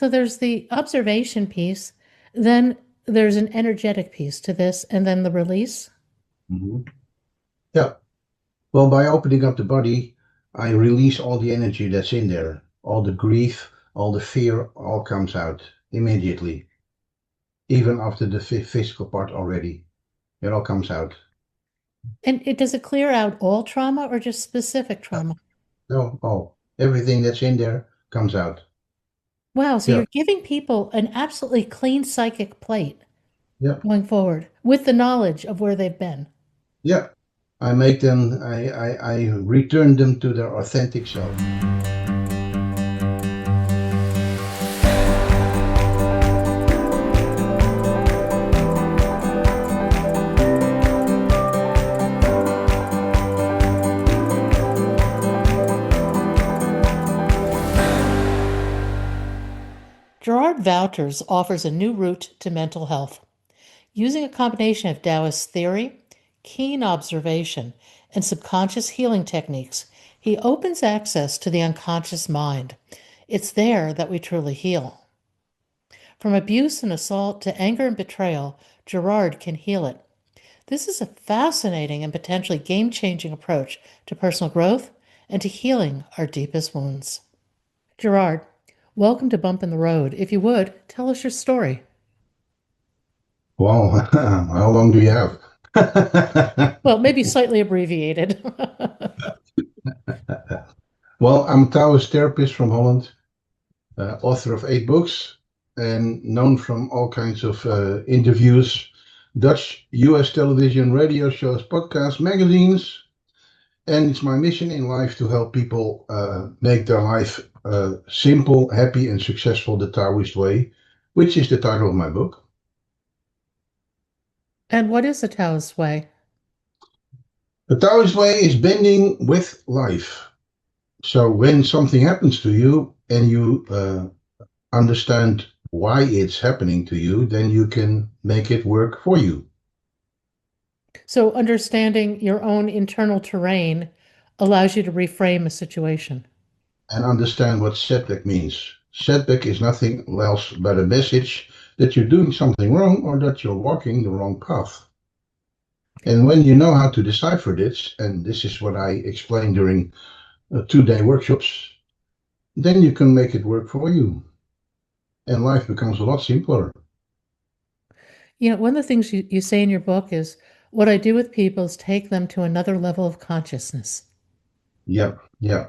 So there's the observation piece, then there's an energetic piece to this, and then the release. Mhm. Yeah. Well, by opening up the body, I release all the energy that's in there. All the grief, all the fear, all comes out immediately, even after the physical part already. It all comes out. And does it clear out all trauma or just specific trauma? No, oh, everything that's in there comes out. Wow, so Yeah, you're giving people an absolutely clean psychic plate yeah, going forward with the knowledge of where they've been. yeah. I make them, I return them to their authentic self. Gerard Wouters offers a new route to mental health. Using a combination of Taoist theory, keen observation, and subconscious healing techniques, he opens access to the unconscious mind. It's there that we truly heal. From abuse and assault to anger and betrayal, Gerard can heal it. This is a fascinating and potentially game changing approach to personal growth and to healing our deepest wounds. Gerard, welcome to Bump in the Road. If you would, tell us your story. Well, how long do you have? Well, maybe slightly abbreviated. Well, I'm a Taoist therapist from Holland, author of 8 books, and known from all kinds of interviews, Dutch, US television, radio shows, podcasts, magazines. And it's my mission in life to help people make their life simple, happy, and successful the Taoist way, which is the title of my book. And what is the Taoist way? The Taoist way is bending with life. So when something happens to you and you understand why it's happening to you, then you can make it work for you So, understanding your own internal terrain allows you to reframe a situation. and understand what setback means. Setback is nothing else but a message that you're doing something wrong or that you're walking the wrong path. And when you know how to decipher this, and this is what I explain during 2 day workshops, then you can make it work for you. And life becomes a lot simpler. One of the things you say in your book is what I do with people is take them to another level of consciousness. Yeah, yeah.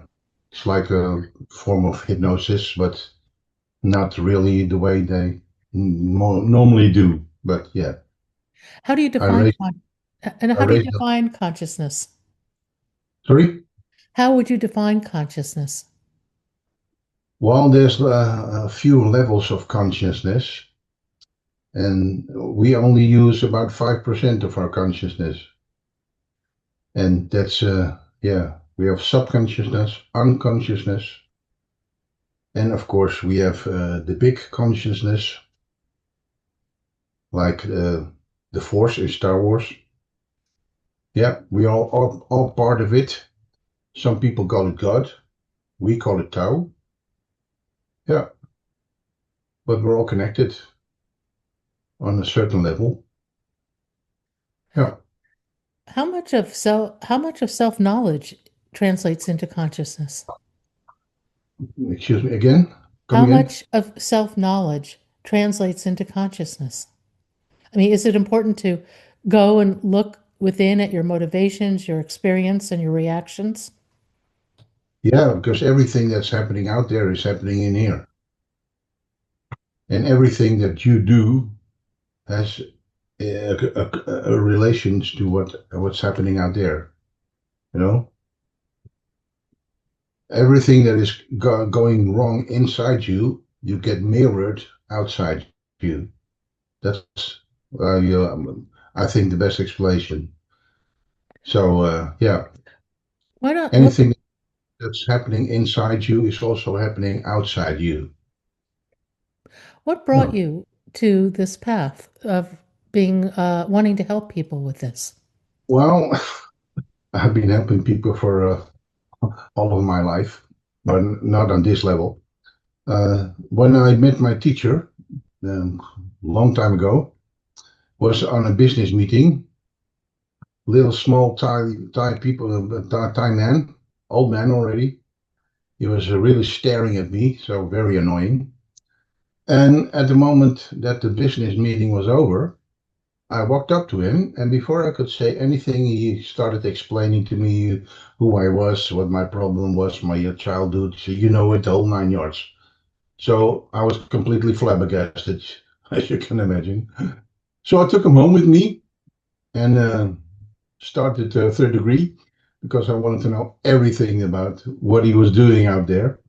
It's like a form of hypnosis, but not really the way they normally do. But yeah, How do you I define raised, and I how do you raised them. define consciousness? Sorry? How would you define consciousness? Well, there's a few levels of consciousness, and we only use about 5% of our consciousness. And that's, yeah, we have subconsciousness, unconsciousness, and of course, we have the big consciousness, like the Force in Star Wars. Yeah, we all part of it. Some people call it God. We call it Tao. Yeah, but we're all connected on a certain level. Yeah. How much of self-knowledge translates into consciousness? Excuse me again. Come How again. much of self-knowledge translates into consciousness? I mean, is it important to go and look within at your motivations, your experience, and your reactions? Yeah, because everything that's happening out there is happening in here, and everything that you do has a relations to what's happening out there. You know, everything that is going wrong inside you, you get mirrored outside you. That's I think the best explanation. So yeah, Why not? anything that's happening inside you is also happening outside you. What Yeah. brought you to this path of being wanting to help people with this? Well, I've been helping people for all of my life, but not on this level. When I met my teacher, long time ago, was on a business meeting. Little small Thai people, Thai man, old man already. He was really staring at me, so very annoying. And at the moment that the business meeting was over, I walked up to him, and before I could say anything, he started explaining to me who I was, what my problem was, my childhood. So you know it, the whole 9 yards. So I was completely flabbergasted, as you can imagine. So I took him home with me and started third degree because I wanted to know everything about what he was doing out there.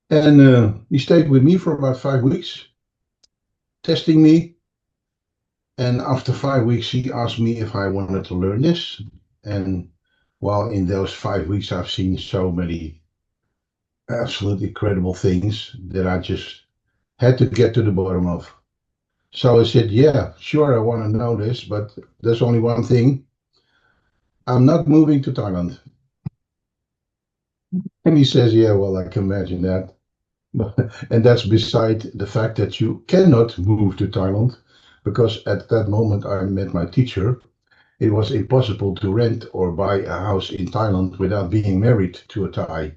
And he stayed with me for about 5 weeks, testing me. And after 5 weeks, he asked me if I wanted to learn this. And while in those 5 weeks, I've seen so many absolutely incredible things that I just had to get to the bottom of. So I said, yeah, sure, I want to know this, but there's only one thing. I'm not moving to Thailand. And he says, yeah, well, I can imagine that. And that's beside the fact that you cannot move to Thailand, because at that moment I met my teacher. It was impossible to rent or buy a house in Thailand without being married to a Thai.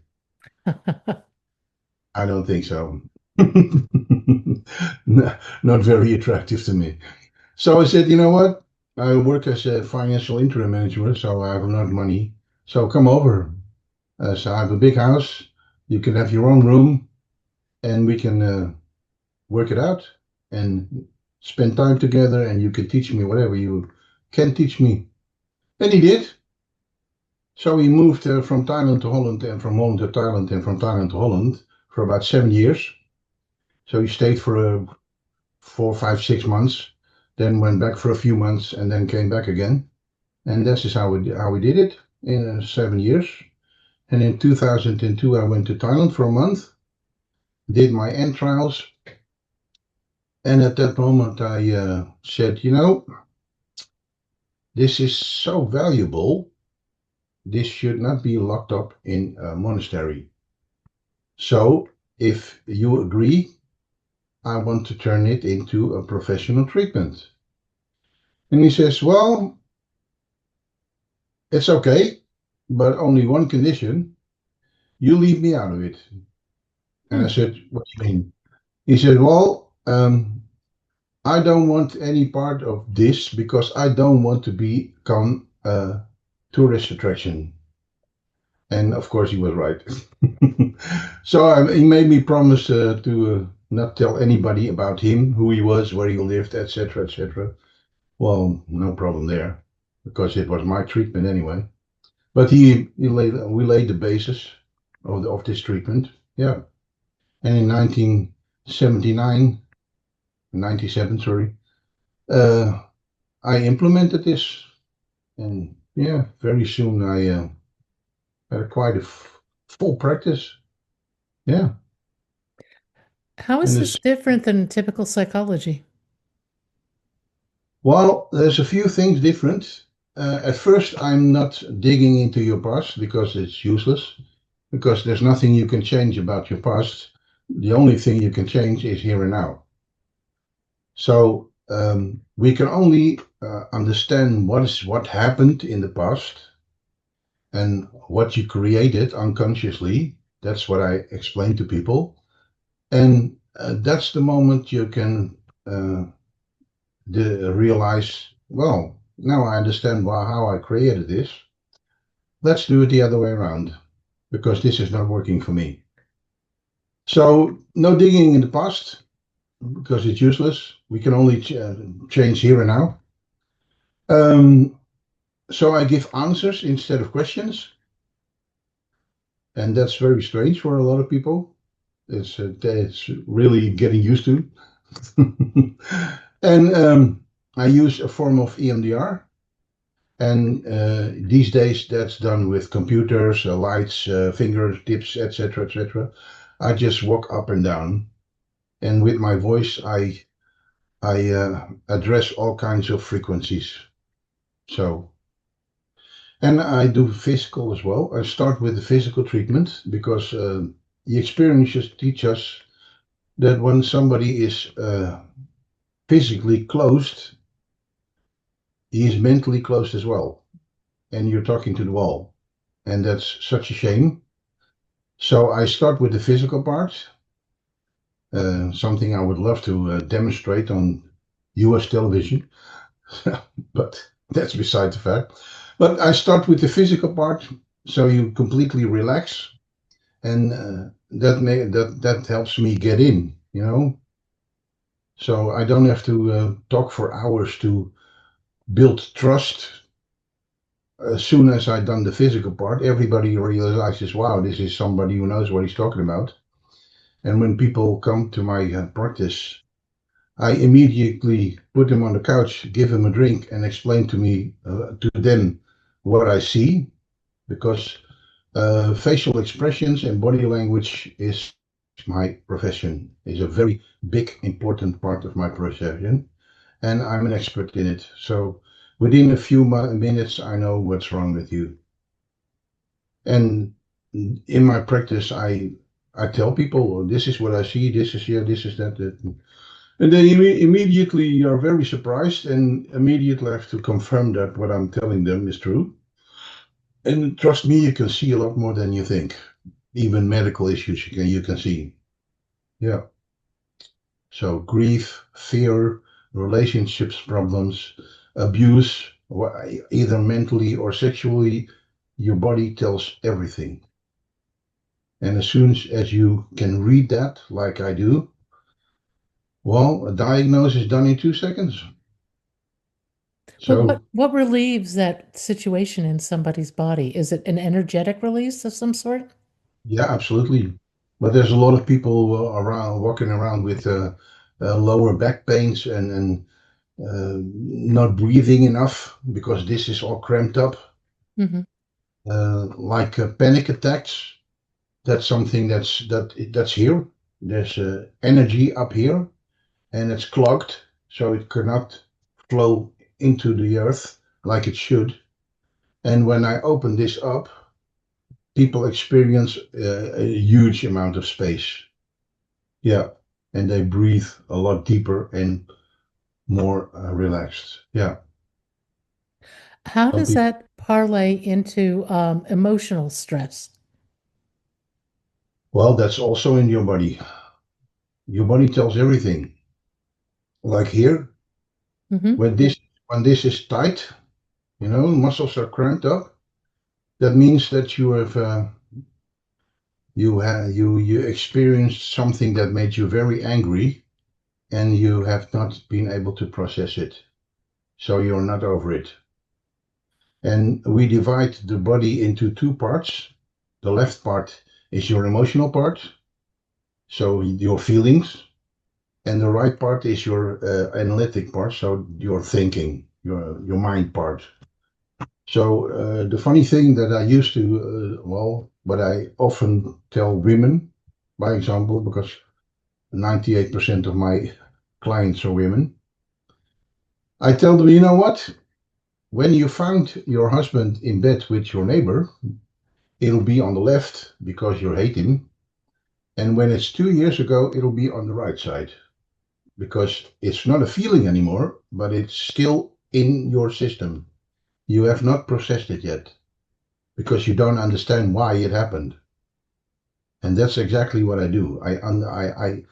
I don't think so. Not very attractive to me. So I said, you know what? I work as a financial interim manager, so I have enough money. So come over. So I have a big house. You can have your own room, and we can work it out and spend time together. And you can teach me whatever you can teach me. And he did. So he moved from Thailand to Holland, and from Holland to Thailand, and from Thailand to Holland for about 7 years. So he stayed for 4, 5, 6 months, then went back for a few months, and then came back again. And this is how we did it in 7 years. And in 2002, I went to Thailand for a month, did my end trials, and at that moment I said, you know, this is so valuable. This should not be locked up in a monastery. So if you agree, I want to turn it into a professional treatment. And he says, well, it's okay, but only one condition. You leave me out of it. And I said, what do you mean? He said, well, I don't want any part of this because I don't want to become a tourist attraction. And of course, he was right. So he made me promise to not tell anybody about him, who he was, where he lived, etc., etc. Well, no problem there, because it was my treatment anyway. But we laid the basis of this treatment. Yeah. And in 1979, 97, sorry, I implemented this. And yeah, very soon I had quite a full practice. Yeah. How is And this it's, different than typical psychology? well, there's a few things different. At first, I'm not digging into your past because it's useless, because there's nothing you can change about your past. The only thing you can change is here and now. So we can only understand what happened in the past and what you created unconsciously. That's what I explain to people. And that's the moment you can realize, well, now I understand how I created this. Let's do it the other way around, because this is not working for me. So no digging in the past, because it's useless. We can only change here and now. So I give answers instead of questions. And that's very strange for a lot of people. It's really getting used to. And I use a form of EMDR. And these days that's done with computers, lights, fingertips, etc., etc. I just walk up and down, and with my voice, I address all kinds of frequencies. So, and I do physical as well. I start with the physical treatment because the experiences teach us that when somebody is physically closed, he is mentally closed as well. And you're talking to the wall. And that's such a shame. So I start with the physical part, something I would love to demonstrate on US television, but that's beside the fact. But I start with the physical part, so you completely relax, and that helps me get in, you know. So I don't have to talk for hours to build trust. As soon as I've done the physical part, everybody realizes, wow, this is somebody who knows what he's talking about. And when people come to my practice, I immediately put them on the couch, give them a drink, and explain to them what I see, because facial expressions and body language is my profession, is a very big, important part of my profession, and I'm an expert in it. So within a few minutes, I know what's wrong with you. And in my practice, I tell people, this is what I see, this is here, this is that. And they immediately are very surprised and immediately have to confirm that what I'm telling them is true. And trust me, you can see a lot more than you think. Even medical issues you can see. Yeah. So grief, fear, relationships problems, abuse, either mentally or sexually, your body tells everything. And as soon as you can read that, like I do, well, a diagnosis is done in 2 seconds. But So what relieves that situation in somebody's body? Is it an energetic release of some sort? yeah, absolutely. But there's a lot of people around walking around with lower back pains and not breathing enough because this is all cramped up. Hmm. Like panic attacks. That's something that's here. There's energy up here, and it's clogged, so it cannot flow into the earth like it should. And when I open this up, people experience a huge amount of space. Yeah, and they breathe a lot deeper and more relaxed. Yeah. How Some does people, that parlay into emotional stress? well, that's also in your body. Your body tells everything. Like here, Hmm. when this is tight, muscles are cramped up. That means that you experienced something that made you very angry, and you have not been able to process it. So you're not over it. And we divide the body into two parts. The left part is your emotional part, so your feelings, and the right part is your analytic part, so your thinking, your mind part. So the funny thing that I used to, but I often tell women, by example, because 98% of my clients are women. I tell them, you know what? When you found your husband in bed with your neighbor, it'll be on the left because you hate him. And when it's 2 years ago, it'll be on the right side because it's not a feeling anymore, but it's still in your system. You have not processed it yet because you don't understand why it happened. And that's exactly what I do. I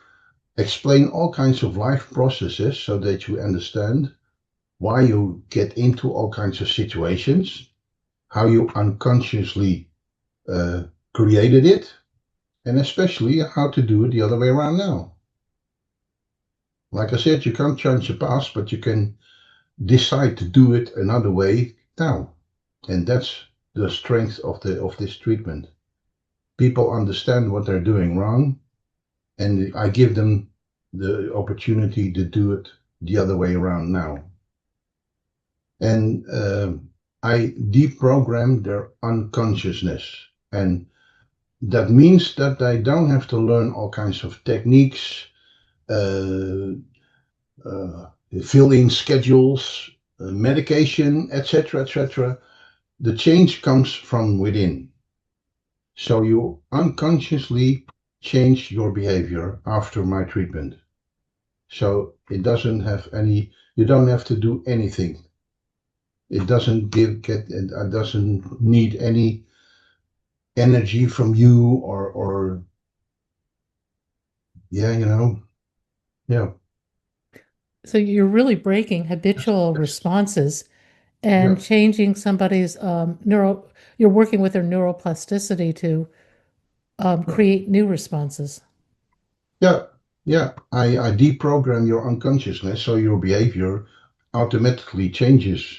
explain all kinds of life processes so that you understand why you get into all kinds of situations, how you unconsciously uh, created it, and especially how to do it the other way around now. Like I said, you can't change the past, but you can decide to do it another way now. And that's the strength of this treatment. People understand what they're doing wrong, and I give them the opportunity to do it the other way around now. And I deprogram their unconsciousness. And that means that they don't have to learn all kinds of techniques, uh, uh, fill in schedules, medication, etc., etc. The change comes from within. So you unconsciously change your behavior after my treatment. So it doesn't have any, you don't have to do anything. It doesn't it doesn't need any energy from you or yeah, yeah, So you're really breaking habitual that's, responses yeah, and changing somebody's you're working with their neuroplasticity to yeah, create new responses. yeah, yeah. I deprogram your unconsciousness so your behavior automatically changes,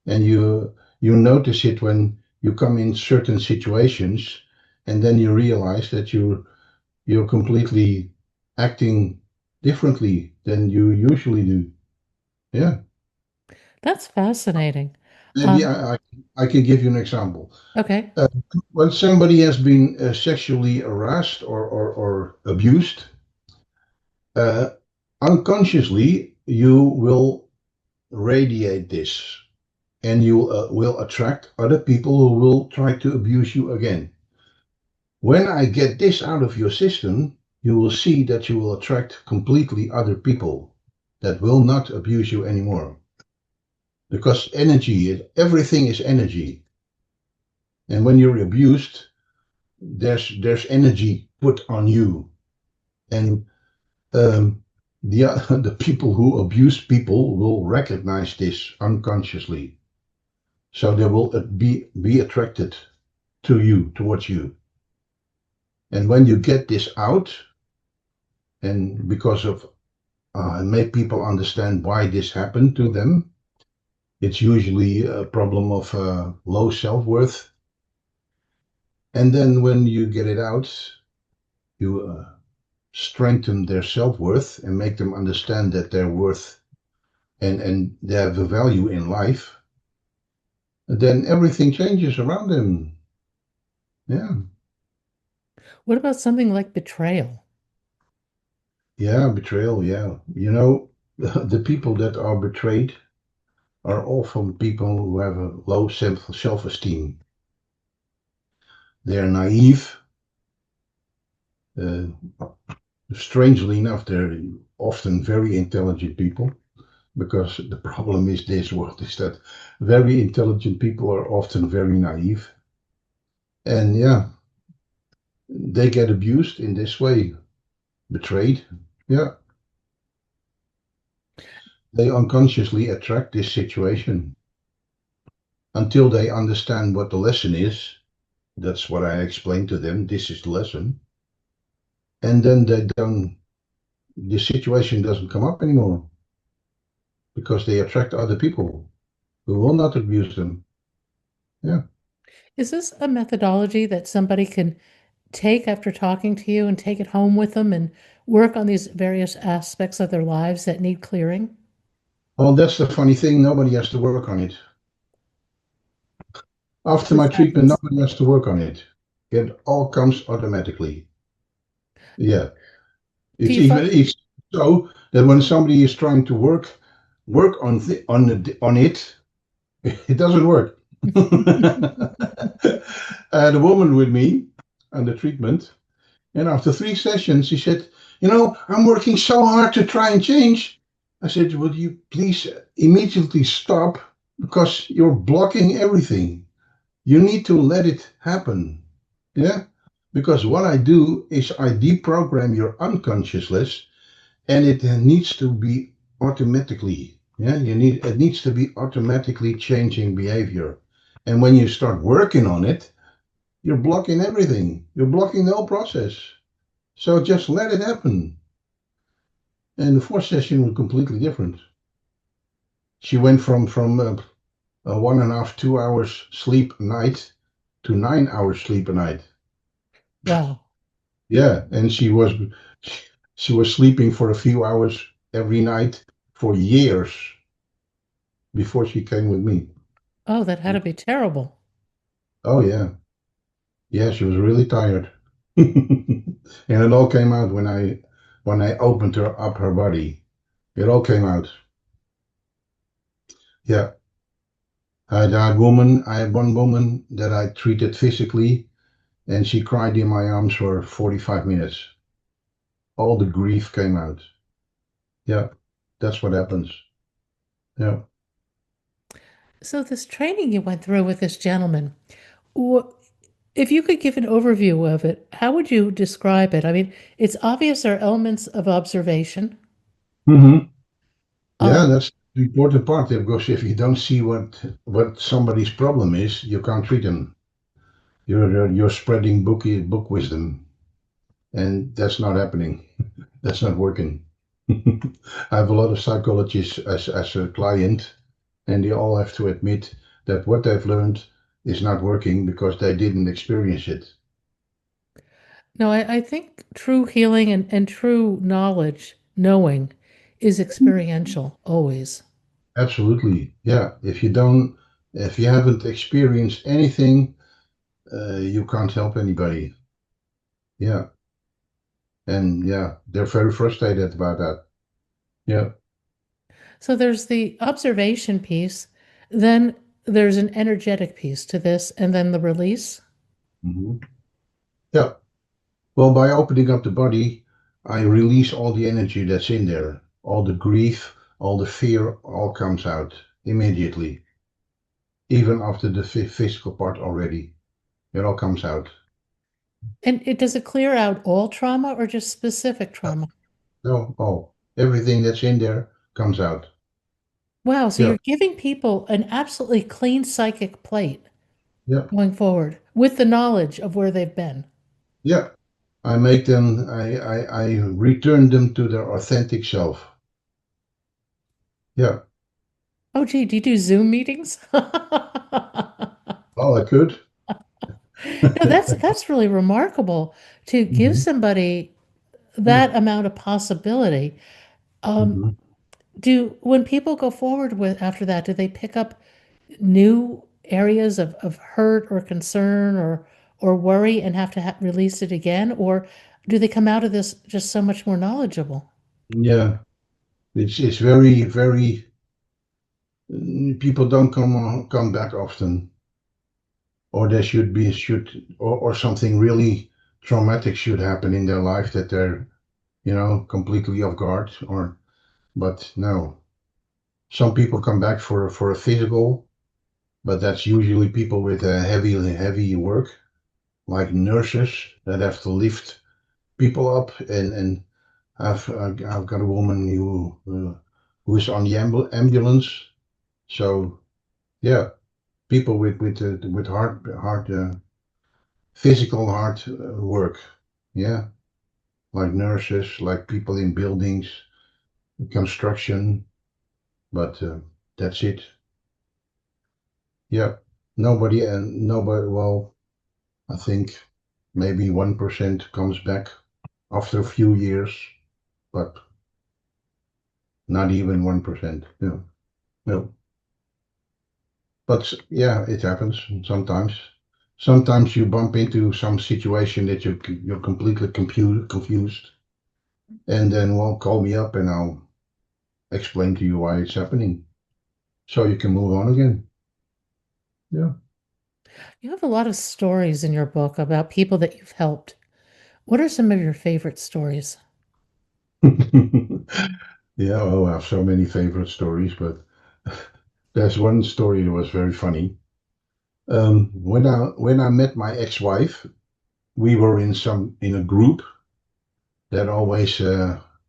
and you notice it when you come in certain situations, and then you realize that you're completely acting differently than you usually do. Yeah. That's fascinating. Maybe Um, I can give you an example. okay. Uh, when somebody has been sexually harassed or abused, uh, unconsciously you will radiate this, and you will attract other people who will try to abuse you again. When I get this out of your system, you will see that you will attract completely other people that will not abuse you anymore. Because energy, everything is energy. And when you're abused, there's energy put on you. And the the people who abuse people will recognize this unconsciously. So they will be attracted to you, towards you. And when you get this out, and because of make people understand why this happened to them. It's usually a problem of low self-worth. And then when you get it out, you strengthen their self-worth and make them understand that they're worth and they have a value in life. Then everything changes around them. Yeah, What about something like betrayal? yeah, betrayal. Yeah, the people that are betrayed are often people who have a low self-esteem. They're naive. Uh, Strangely enough, they're often very intelligent people, because the problem is this world is that very intelligent people are often very naive. And yeah, they get abused in this way, betrayed. Yeah, they unconsciously attract this situation until they understand what the lesson is. That's what I explained to them. This is the lesson. And then the situation doesn't come up anymore because they attract other people who will not abuse them. Yeah. Is this a methodology that somebody can take after talking to you and take it home with them and work on these various aspects of their lives that need clearing? Well, that's the funny thing. Nobody has to work on it. It After my just treatment, happens. nobody has to work on it. It all comes automatically. Yeah. Do It's you even find it's so that when somebody is trying to work on it, it doesn't work. I had a woman with me under treatment, and after 3 sessions, she said, I'm working so hard to try and change. I said, would you please immediately stop because you're blocking everything. You need to let it happen. Yeah. Because what I do is I deprogram your unconsciousness, and it needs to be automatically. Yeah. It needs to be automatically changing behavior. And when you start working on it, you're blocking everything. You're blocking the whole process. So just let it happen. And the fourth session was completely different. She went from 1.5, 2 hours sleep a night to 9 hours sleep a night. wow. Yeah, and she was sleeping for a few hours every night for years before she came with me. Oh, that had to be terrible. Oh yeah, yeah, she was really tired, and it all came out when I opened her up her body. It all came out. Yeah, I had one woman that I treated physically, and she cried in my arms for 45 minutes. All the grief came out. Yeah, that's what happens. Yeah. So this training you went through with this gentleman, wh- if you could give an overview of it, how would you describe it? I mean, it's obvious there are elements of observation. Hmm. Yeah, Um, that's the important part there, because if you don't see what somebody's problem is, you can't treat them. You're spreading book wisdom, and that's not happening. That's not working. I have a lot of psychologists as a client, and they all have to admit that what they've learned is not working because they didn't experience it. no, I think true healing and true knowledge, knowing, is experiential always. Absolutely. Yeah. If you haven't experienced anything, you can't help anybody. Yeah. And yeah, they're very frustrated about that. Yeah. So there's the observation piece, then there's an energetic piece to this, and then the release. Hmm. Yeah. Well, by opening up the body, I release all the energy that's in there. All the grief, all the fear, all comes out immediately, even after the physical part already. It all comes out. And it does it clear out all trauma or just specific trauma? No, everything that's in there comes out. Wow, so Yeah. you're giving people an absolutely clean psychic plate Yeah. going forward with the knowledge of where they've been. Yeah. I return them to their authentic self. Yeah. Oh, gee, do you do Zoom meetings? Well, I could. No, that's really remarkable to give Hmm. somebody Yeah. that amount of possibility. Um, Hmm. do when people go forward with after that, do they pick up new areas of hurt or concern or worry and have to release it again, or do they come out of this just so much more knowledgeable? Yeah. It's very, very, people don't come back often, or there should or something really traumatic should happen in their life that they're, completely off guard, or but no. Some people come back for a physical, but that's usually people with a heavy work, like nurses that have to lift people up, and I've got a woman who's on the ambulance. So yeah, people with hard physical hard work. Yeah, like nurses, like people in buildings, construction. But that's it. Yeah, nobody. Well, I think maybe 1% comes back after a few years, but not even 1%. Yeah, no. But yeah, it happens sometimes. Sometimes you bump into some situation that you're completely confused, and then well, call me up and I'll explain to you why it's happening, so you can move on again. Yeah. You have a lot of stories in your book about people that you've helped. What are some of your favorite stories? Yeah. Oh, I have so many favorite stories, but there's one story that was very funny. When I met my ex-wife, we were in a group that always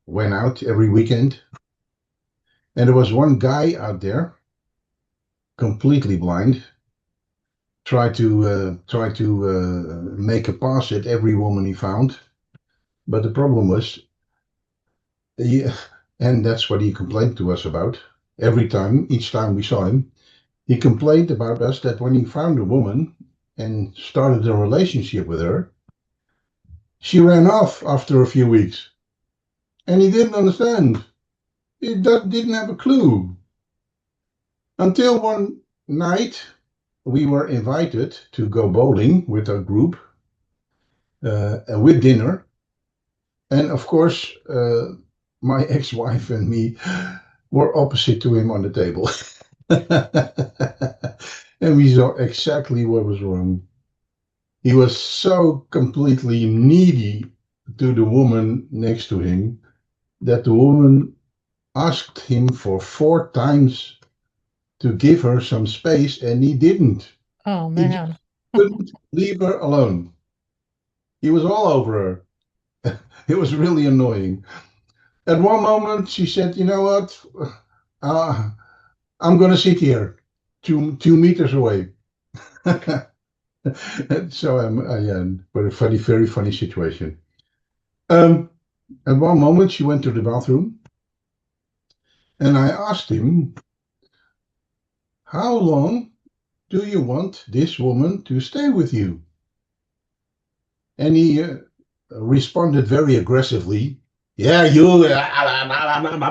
went out every weekend, and there was one guy out there, completely blind, try to make a pass at every woman he found. But the problem was, he, and that's what he complained to us about every time, each time we saw him. He complained about us that when he found a woman and started a relationship with her, she ran off after a few weeks, and he didn't understand. He didn't have a clue until one night we were invited to go bowling with our group, with dinner. And of course, my ex-wife and me were opposite to him on the table. And we saw exactly what was wrong. He was so completely needy to the woman next to him that the woman asked him for 4 times to give her some space, and he didn't. Oh, He just man. couldn't leave her alone. He was all over her. It was really annoying. At one moment, she said, "You know what? Uh, I'm going to sit here, 2 meters away." So yeah, but a funny, very funny situation. Um, at one moment, she went to the bathroom, and I asked him, "How long do you want this woman to stay with you?" And he responded very aggressively, "Yeah, you." I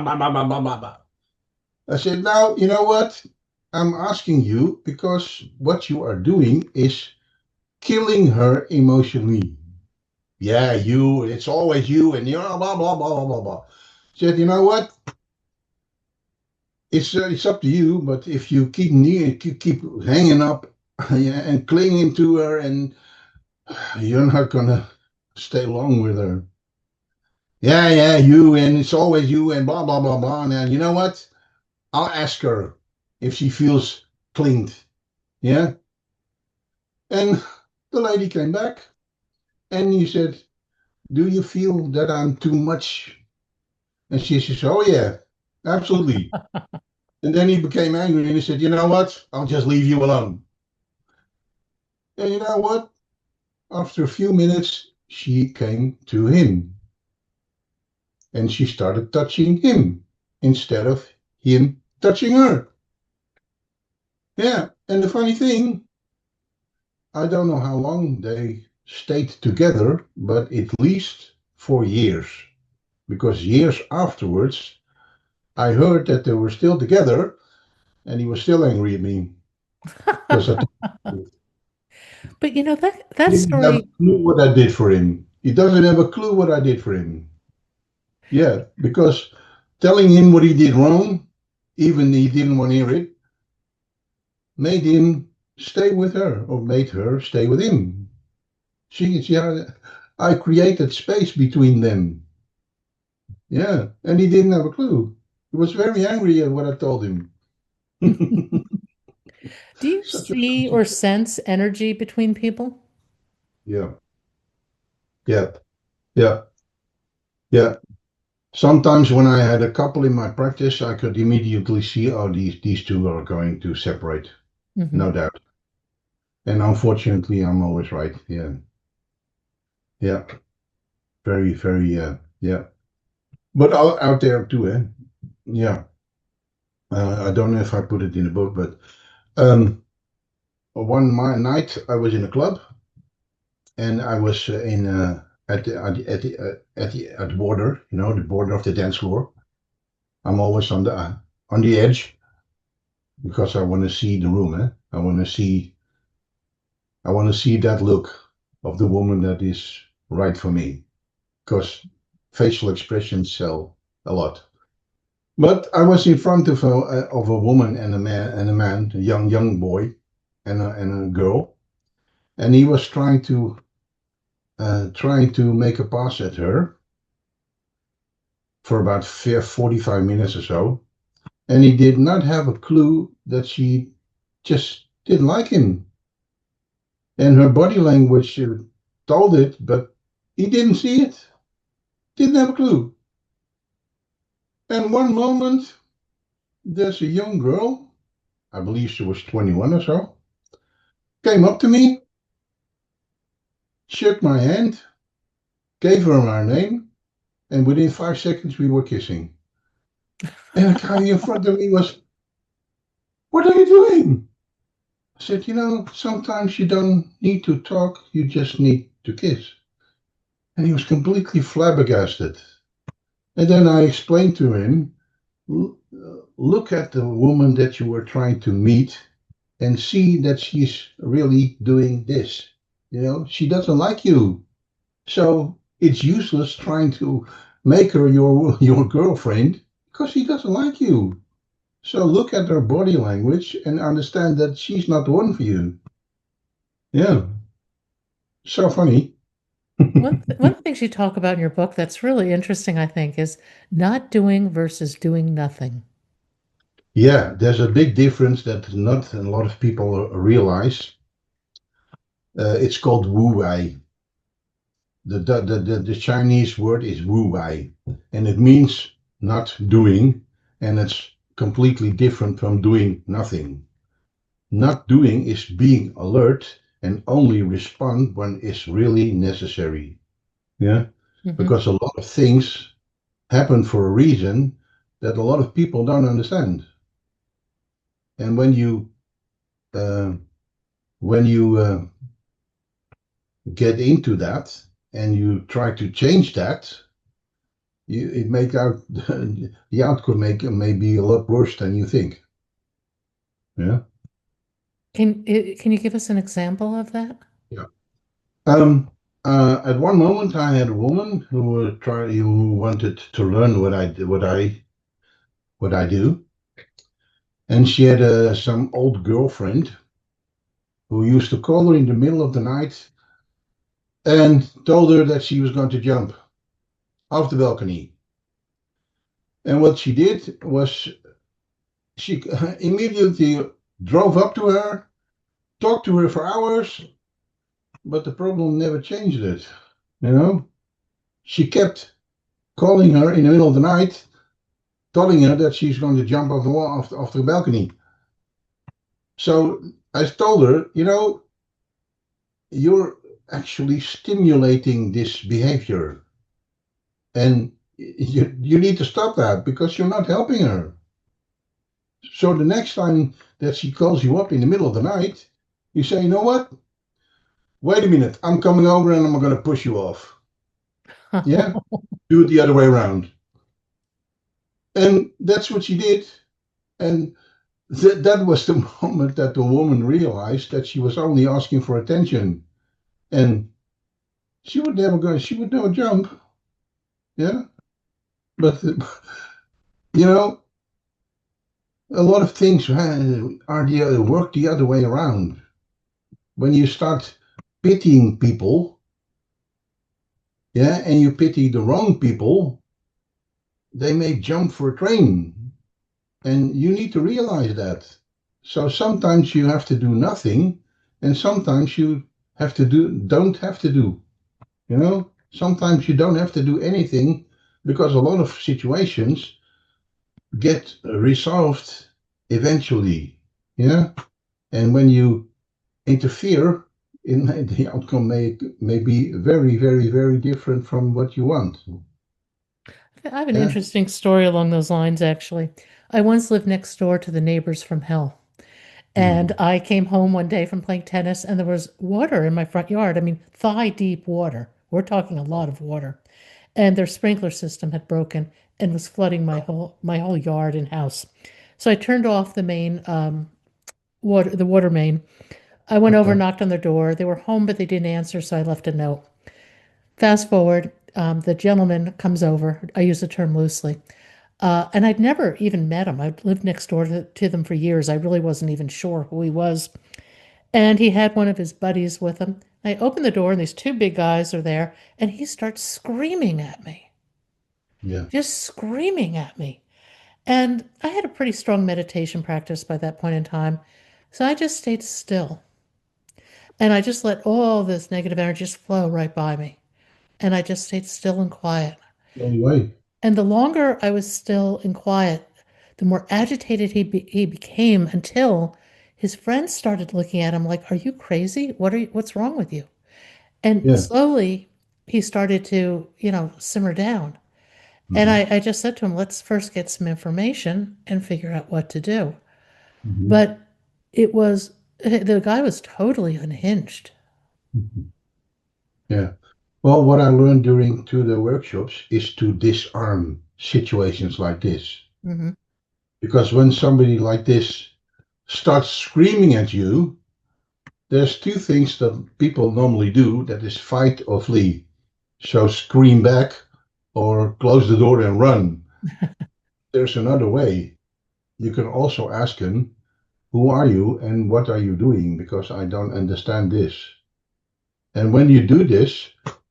said, "Now, you know what? I'm asking you because what you are doing is killing her emotionally. Yeah, you, it's always you, and you're blah, blah, blah, blah, blah, blah." Said, "You know what? It's up to you, but if you keep hanging up yeah, and clinging to her, and you're not gonna stay long with her. Yeah, yeah, you, and it's always you, and blah, blah, blah, blah. And you know what? I'll ask her if she feels clinged. Yeah." And the lady came back and he said, "Do you feel that I'm too much?" And she says, "Oh, yeah, absolutely." And then he became angry and he said, "You know what? I'll just leave you alone." And you know what? After a few minutes, she came to him and she started touching him instead of him touching her. Yeah. And the funny thing, I don't know how long they stayed together, but at least for years. Because years afterwards, I heard that they were still together and he was still angry at me because I But you know that didn't have a story. clue what I did for him. He doesn't have a clue what I did for him. Yeah, because telling him what he did wrong, even he didn't want to hear it, made him stay with her or made her stay with him. Yeah, I created space between them. Yeah, and he didn't have a clue. He was very angry at what I told him. Do you Such a see or sense energy between people? yeah, yeah, yeah, yeah. Sometimes when I had a couple in my practice, I could immediately see, oh, these two are going to separate, Hmm. no doubt. And unfortunately, I'm always right. Yeah, yeah, very, very, yeah. But out there too, eh? Yeah. I don't know if I put it in the book, but one night I was in a club and I was in at the border, you know, the border of the dance floor. I'm always on the edge because I want to see the room. Eh? I want to see that look of the woman that is right for me because facial expressions sell a lot. But I was in front of a woman and a man, a young boy and a girl, and he was trying to make a pass at her for about 45 minutes or so, and he did not have a clue that she just didn't like him, and her body language told it, but he didn't see it, didn't have a clue. And one moment, there's a young girl, I believe she was 21 or so, came up to me, shook my hand, gave her my name, and within 5 seconds we were kissing. And the guy in front of me was, "What are you doing?" I said, "You know, sometimes you don't need to talk, you just need to kiss." And he was completely flabbergasted. And then I explained to him, Look at the woman that you were trying to meet and see that she's really doing this. You know, she doesn't like you. So it's useless trying to make her your girlfriend because she doesn't like you. So look at her body language and understand that she's not the one for you." Yeah, So funny. One of the things you talk about in your book that's really interesting, I think, is not doing versus doing nothing. Yeah, there's a big difference that not a lot of people realize. It's called wu wei. The Chinese word is wu wei, and it means not doing, and it's completely different from doing nothing. Not doing is being alert and only respond when it's really necessary. Yeah, Hmm. because a lot of things happen for a reason that a lot of people don't understand. And uh, when you get into that and you try to change that, it make out the outcome may be a lot worse than you think. Yeah. Can you give us an example of that? Yeah. Um, at one moment, I had a woman who wanted to learn what I do, and she had some old girlfriend who used to call her in the middle of the night and told her that she was going to jump off the balcony. And what she did was she immediately drove up to her, talked to her for hours, but the problem never changed it. You know, she kept calling her in the middle of the night, telling her that she's going to jump off the wall, off the balcony. So I told her, you're actually stimulating this behavior, and you need to stop that because you're not helping her. So the next time that she calls you up in the middle of the night, you say, you know what? Wait a minute, I'm coming over and I'm going to push you off. Yeah, do it the other way around. And that's what she did. And that was the moment that the woman realized that she was only asking for attention. And she would never jump. Yeah. But, you know, a lot of things work the other way around. When you start pitying people, yeah, and you pity the wrong people, they may jump for a train. And you need to realize that. So sometimes you have to do nothing, and sometimes you don't have to do. Sometimes you don't have to do anything because a lot of situations get resolved eventually. Yeah. And when you interfere, the outcome may be very, very, very different from what you want. I have an Yeah. interesting story along those lines, actually. I once lived next door to the neighbors from hell. And Mm. I came home one day from playing tennis, and there was water in my front yard. I mean, thigh deep water. We're talking a lot of water. And their sprinkler system had broken and was flooding my whole yard and house. So I turned off the main water main. I went over, Okay. knocked on their door. They were home, but they didn't answer, so I left a note. Fast forward, the gentleman comes over. I use the term loosely. And I'd never even met him. I'd lived next door to them for years. I really wasn't even sure who he was. And he had one of his buddies with him. I open the door, and these two big guys are there, and he starts screaming at me, Yeah. just screaming at me. And I had a pretty strong meditation practice by that point in time. So I just stayed still. And I just let all this negative energy just flow right by me. And I just stayed still and quiet. The only way. And the longer I was still and quiet, the more agitated he became until his friends started looking at him like, "Are you crazy? What's wrong with you?" And Yeah. slowly he started to, simmer down. And Hmm. I just said to him, "Let's first get some information and figure out what to do." Hmm. But the guy was totally unhinged. Yeah. Well, what I learned during to the workshops is to disarm situations like this. Hmm. Because when somebody like this starts screaming at you, there's two things that people normally do, that is fight or flee. So scream back or close the door and run. There's another way. You can also ask him, who are you and what are you doing? Because I don't understand this. And when you do this,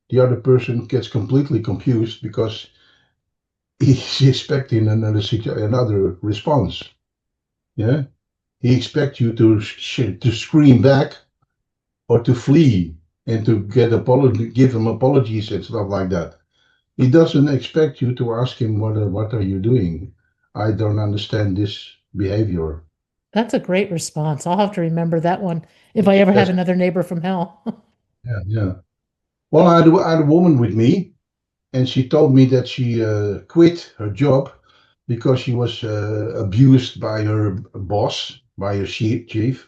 the other person gets completely confused because he's expecting another response. Yeah, he expects you to scream back or to flee and to give him apologies and stuff like that. He doesn't expect you to ask him what are you doing. I don't understand this behavior. That's a great response. I'll have to remember that one if I ever have That's another neighbor from hell. yeah, yeah. Well, I had a woman with me, and she told me that she quit her job because she was abused by her boss, by her chief.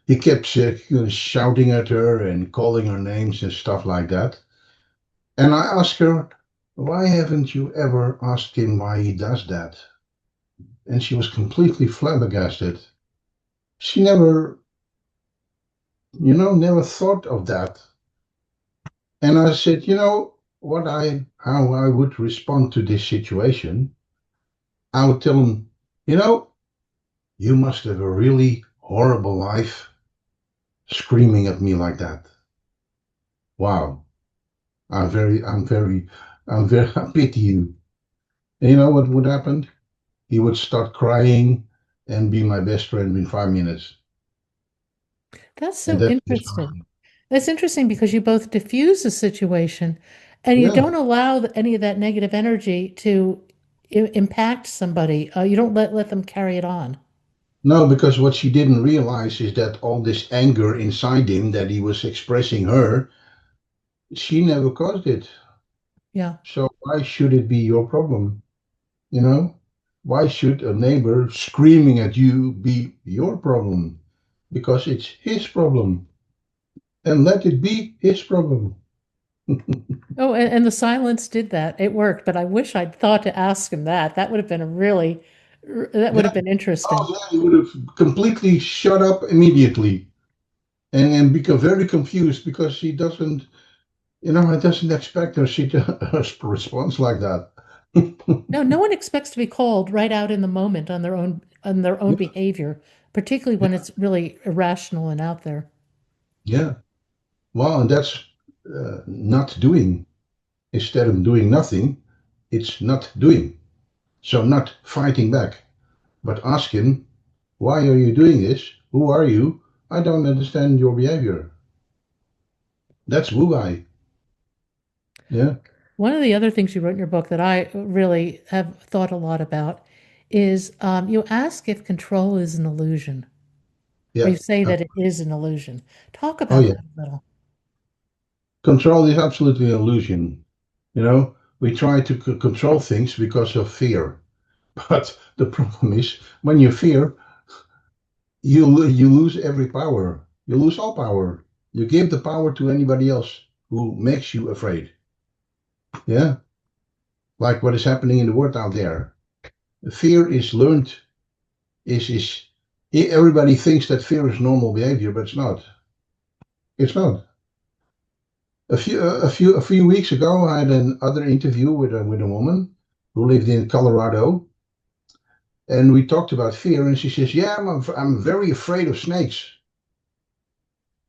He kept shouting at her and calling her names and stuff like that. And I asked her, why haven't you ever asked him why he does that? And she was completely flabbergasted. She never, never thought of that. And I said, how I would respond to this situation. I would tell him, you must have a really horrible life screaming at me like that. Wow. I pity you. And you know what would happen? He would start crying and be my best friend in 5 minutes. That's And so that's his interesting. story. That's interesting because you both diffuse the situation and you Yeah. don't allow any of that negative energy to impact somebody. You don't let them carry it on. No, because what she didn't realize is that all this anger inside him that he was expressing her, she never caused it. Yeah. So why should it be your problem? You know? Why should a neighbor screaming at you be your problem? Because it's his problem. And let it be his problem. Oh, and the silence did that. It worked, but I wish I'd thought to ask him that. That would have been that would Yeah. have been interesting. Oh, yeah, he would have completely shut up immediately and become very confused because he doesn't expect her a response like that. No, no one expects to be called right out in the moment on their own Yeah, behavior, particularly when yeah, it's really irrational and out there. yeah. Well, and that's not doing. Instead of doing nothing, it's not doing. So not fighting back, but asking, why are you doing this? Who are you? I don't understand your behavior. That's Wu Wei. Yeah, One of the other things you wrote in your book that I really have thought a lot about is you ask if control is an illusion, or yeah. you say that it is an illusion. Talk Oh, about yeah. that a little. Control is absolutely an illusion. We try to control things because of fear. But the problem is, when you fear, you lose every power. You lose all power. You give the power to anybody else who makes you afraid. Yeah, like what is happening in the world out there. Fear is learned. Is everybody thinks that fear is normal behavior, but it's not. It's not. A few weeks ago, I had another interview with a woman who lived in Colorado, and we talked about fear, and she says, "Yeah, I'm very afraid of snakes."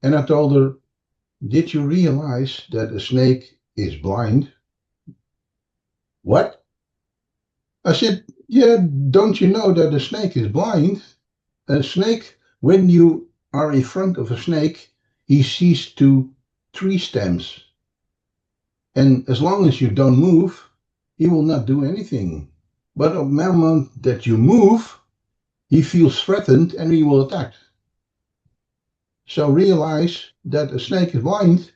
And I told her, "Did you realize that a snake is blind?" "What?" I said, "Yeah, don't you know that a snake is blind? A snake, when you are in front of a snake, he sees two tree stems. And as long as you don't move, he will not do anything. But the moment that you move, he feels threatened and he will attack. So realize that a snake is blind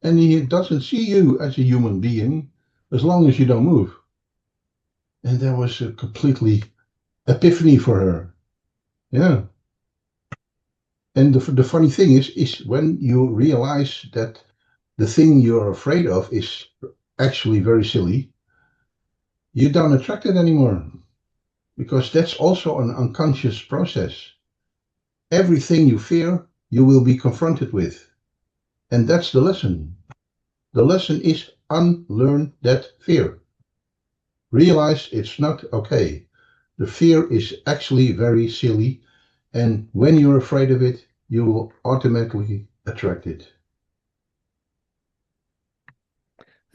and he doesn't see you as a human being as long as you don't move." And that was a completely epiphany for her. Yeah. And the funny thing is when you realize that the thing you're afraid of is actually very silly, you don't attract it anymore because that's also an unconscious process. Everything you fear, you will be confronted with. And that's the lesson. The lesson is unlearn that fear. Realize it's not okay. The fear is actually very silly. And when you're afraid of it, you will automatically attract it.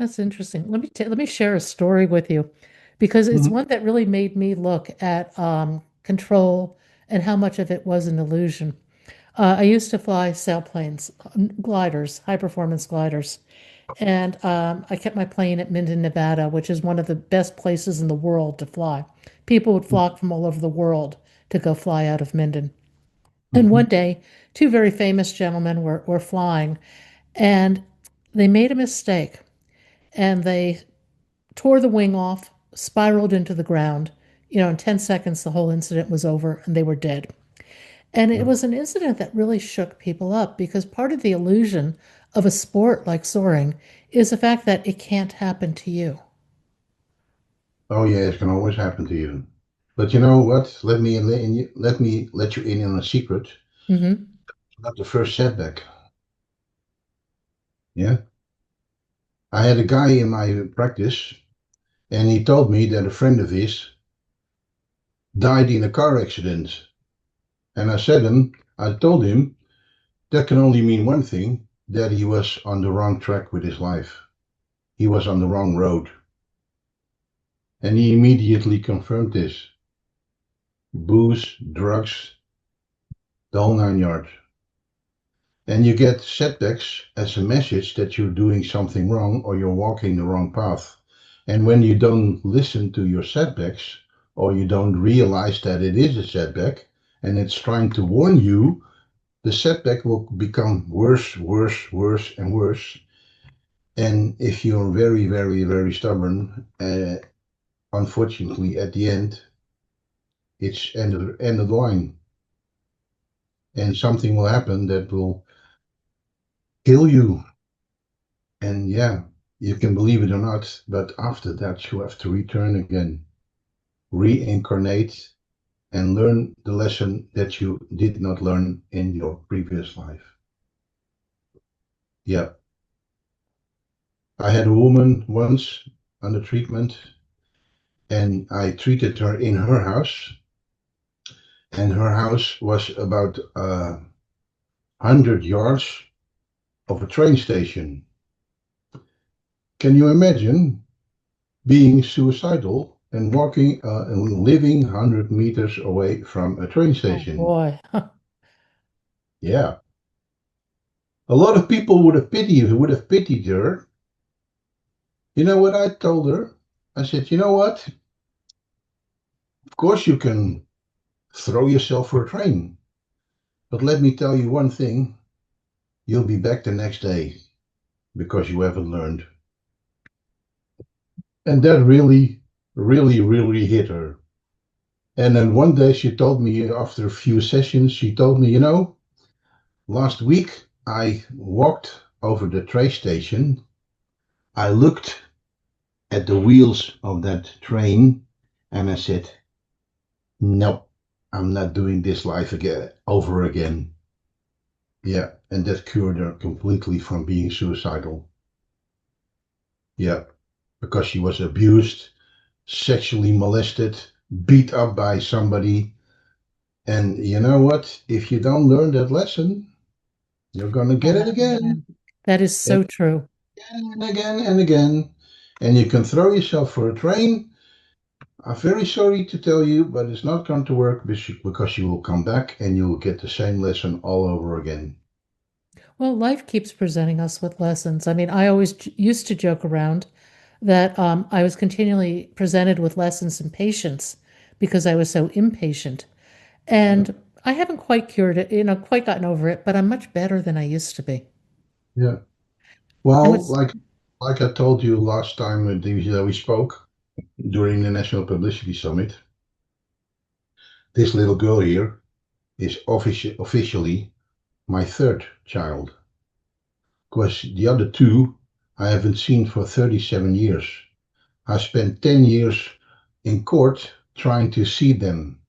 That's interesting. Let me share a story with you because it's Mhm, one that really made me look at control and how much of it was an illusion. I used to fly sailplanes, gliders, high performance gliders, and I kept my plane at Minden, Nevada, which is one of the best places in the world to fly. People would flock from all over the world to go fly out of Minden. And mhm. one day, two very famous gentlemen were flying, and they made a mistake, and they tore the wing off, spiraled into the ground. In 10 seconds, the whole incident was over and they were dead. And it Yeah. was an incident that really shook people up because part of the illusion of a sport like soaring is the fact that it can't happen to you. Oh yeah, it can always happen to you. But you know what? Let me let you in on a secret. Hmm. Not the first setback. Yeah. I had a guy in my practice, and he told me that a friend of his died in a car accident. And I told him that can only mean one thing, that he was on the wrong track with his life. He was on the wrong road. And he immediately confirmed this. Booze, drugs, the whole nine yards. And you get setbacks as a message that you're doing something wrong or you're walking the wrong path. And when you don't listen to your setbacks or you don't realize that it is a setback and it's trying to warn you, the setback will become worse, worse, worse, and worse. And if you're very, very, very stubborn, unfortunately, at the end, it's end of the line. And something will happen that will kill you. And yeah, you can believe it or not, but after that, you have to return again, reincarnate, and learn the lesson that you did not learn in your previous life. Yeah. I had a woman once under treatment, and I treated her in her house, and her house was about 100 yards of a train station. Can you imagine being suicidal and walking and living 100 meters away from a train Oh station? boy. Yeah. A lot of people would have pitied her. You know what I told her? I said, you know what? Of course you can throw yourself for a train. But let me tell you one thing. You'll be back the next day because you haven't learned. And that really, really, really hit her. And then one day she told me, after a few sessions, she told me, last week I walked over the train station. I looked at the wheels of that train and I said, no, I'm not doing this life again over again. Yeah, and that cured her completely from being suicidal. Yeah, because she was abused, sexually molested, beat up by somebody. And you know what? If you don't learn that lesson, you're gonna get it Oh again man. That is and so true. again and again and again. And you can throw yourself for a train. I'm very sorry to tell you, but it's not going to work because you will come back and you will get the same lesson all over again. Well, life keeps presenting us with lessons. I mean, I always used to joke around that I was continually presented with lessons in patience because I was so impatient. Yeah, And I haven't quite cured it, quite gotten over it, but I'm much better than I used to be. yeah. And Well, what's like I told you last time we spoke during the National Publicity Summit, this little girl here is officially my third child. Because the other two I haven't seen for 37 years. I spent 10 years in court trying to see them.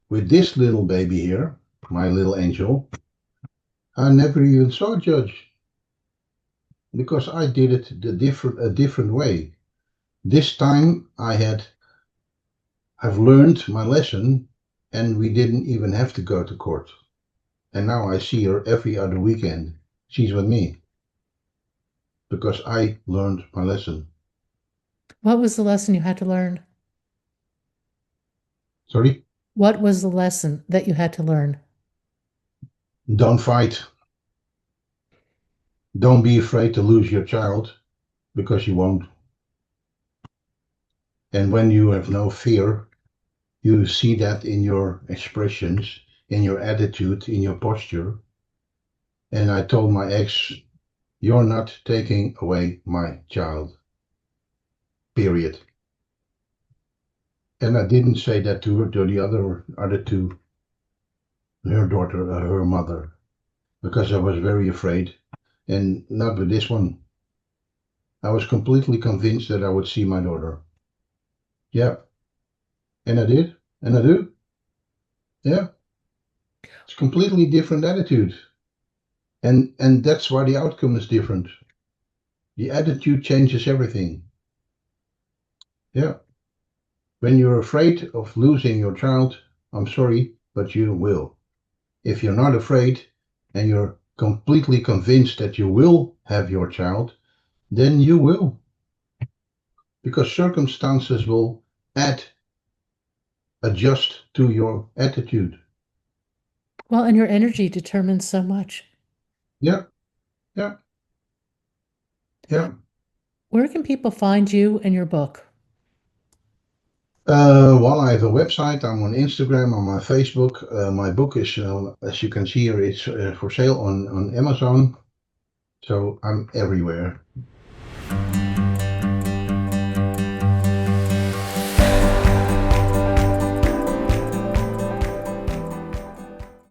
With this little baby here, my little angel, I never even saw a judge because I did it a different way. This time I've learned my lesson and we didn't even have to go to court. And now I see her every other weekend. She's with me. because I learned my lesson. What was the lesson you had to learn? Sorry? What was the lesson that you had to learn? Don't fight. Don't be afraid to lose your child, because you won't. And when you have no fear, you see that in your expressions, in your attitude, in your posture. And I told my ex, you're not taking away my child, period. And I didn't say that to her, to the other two, her daughter, her mother, because I was very afraid. And not with this one. I was completely convinced that I would see my daughter. Yeah, and I did, and I do. Yeah, it's a completely different attitude, and that's why the outcome is different. The attitude changes everything. Yeah, when you're afraid of losing your child, I'm sorry, but you will. If you're not afraid and you're completely convinced that you will have your child, then you will, because circumstances will add, adjust to your attitude. Well, and your energy determines so much. Yeah, yeah, yeah. Where can people find you and your book? Well, I have a website. I'm on Instagram, on my Facebook. My book is, as you can see here, it's for sale on Amazon. So I'm everywhere.